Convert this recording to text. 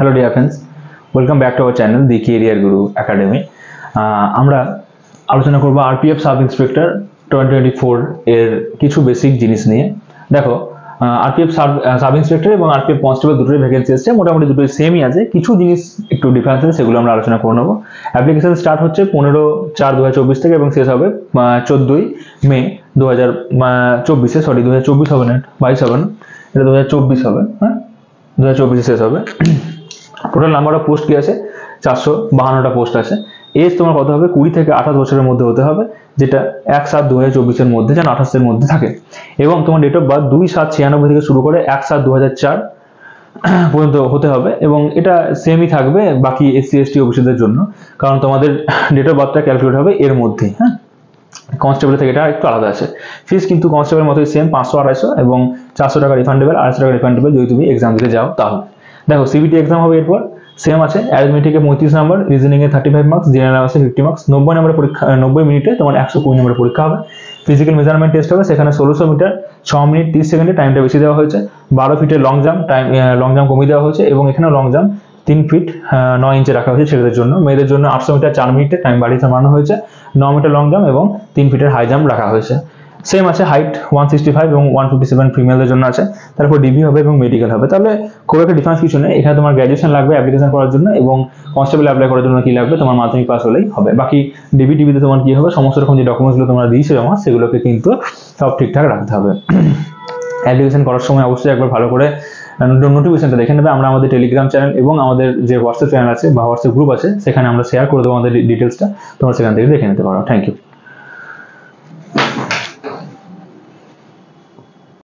Hello dear friends, welcome back to our channel The Career Guru Academy. আমরা আলোচনা করব RPF sub inspector 2024 এর কিছু বেসিক জিনিস নিয়ে। দেখো আরপিএফ সাব ইন্সপেক্টর এবং আরপিএফ কনস্টেবল দুটোই ভ্যাকেন্সি আছে, মোটামুটি দুটোই সেমই আছে, কিছু জিনিস একটু ডিফারেন্স আছে, সেগুলো আমরা আলোচনা করে নেব। অ্যাপ্লিকেশন স্টার্ট হচ্ছে 15/4/2024 থেকে এবং শেষ হবে 14 মে 2024 সরি 2024 হবে না, 22 হবে না, এটা 2024 হবে, হ্যাঁ 2024 শেষ হবে। টোটাল নাম্বার অফ পোস্ট কি আছে? 452টা পোস্ট আছে। এজ তোমার কত হবে? 20 থেকে 28 বছরের মধ্যে হতে হবে, যেটা 1/7/2024 এর মধ্যে, যেন 28 এর মধ্যে থাকে। এবং তোমার ডেট অফ বার্থ 2/7/96 থেকে শুরু করে 1/7/2004 পর্যন্ত হতে হবে, এবং এটা সেমই থাকবে বাকি এসসি এসটি ওবিসিদের জন্য, কারণ তোমাদের ডেট অফ বার্থটা ক্যালকুলেট হবে এর মধ্যেই। হ্যাঁ, কনস্টেবল থেকে এটা একটু আলাদা আছে। ফিস কিন্তু কনস্টেবলের মতোই সেম, 500-250 এবং 400 টাকা রিফান্ডেবল, 250 টাকা রিফান্ডেবল যদি তুমি এক্সাম দিতে যাও তাহলে। দেখো সিবিটি এক্সাম হবে এরপর, সেম আছে। অ্যারিথমেটিকে 35 নাম্বার, রিজনিংয়ে 35 মার্কস, জেনারেল অ্যাওয়ার্সে 50 মার্কস, 90 নম্বরের পরীক্ষা, 90 মিনিটে তোমার 120 নম্বরের পরীক্ষা হবে। ফিজিক্যাল মেজারমেন্ট টেস্ট হবে, সেখানে 1600 মিটার 6 মিনিট 30 সেকেন্ডে, টাইমটা বেশি দেওয়া হয়েছে। 12 ফিটের লং জাম্প, লং জাম্প কমিয়ে দেওয়া হয়েছে, এবং এখানে লং জাম্প 3 ফিট 9 ইঞ্চে রাখা হয়েছে ছেলেদের জন্য। মেয়েদের জন্য 800 মিটার 4 মিনিটে, টাইম বাড়িয়ে বাড়ানো হয়েছে। 9 মিটার লং জাম্প এবং 3 ফিটের হাই জাম্প রাখা হয়েছে। সেম আছে, হাইট 165 এবং 157 ফিমেলদের জন্য আছে। তারপর ডিবি হবে এবং মেডিকেল হবে। তাহলে খুব একটা ডিফারেন্স কিছু নেই। এখানে তোমার গ্র্যাজুয়েশন লাগবে অ্যাপ্লিকেশন করার জন্য, এবং কনস্টেবল অ্যাপ্লাই করার জন্য কি লাগবে? তোমার মাধ্যমিক পাস হলেই হবে। বাকি টিভিতে তোমার কি হবে? সমস্ত রকম যে ডকুমেন্টসগুলো তোমরা দিয়েছো জমা, সেগুলোকে কিন্তু সব ঠিকঠাক রাখতে হবে। অ্যাপ্লিকেশন করার সময় অবশ্যই একবার ভালো করে নোটিফিকেশনটা দেখে নেবে। আমরা আমাদের টেলিগ্রাম চ্যানেল এবং আমাদের যে হোয়াটসঅ্যাপ চ্যানেল আছে বা হোয়াটসঅ্যাপ গ্রুপ আছে, সেখানে আমরা শেয়ার করে দেবো আমাদের ডিটেলসটা, তোমরা সেখান থেকে দেখে নিতে পারো। Thank you.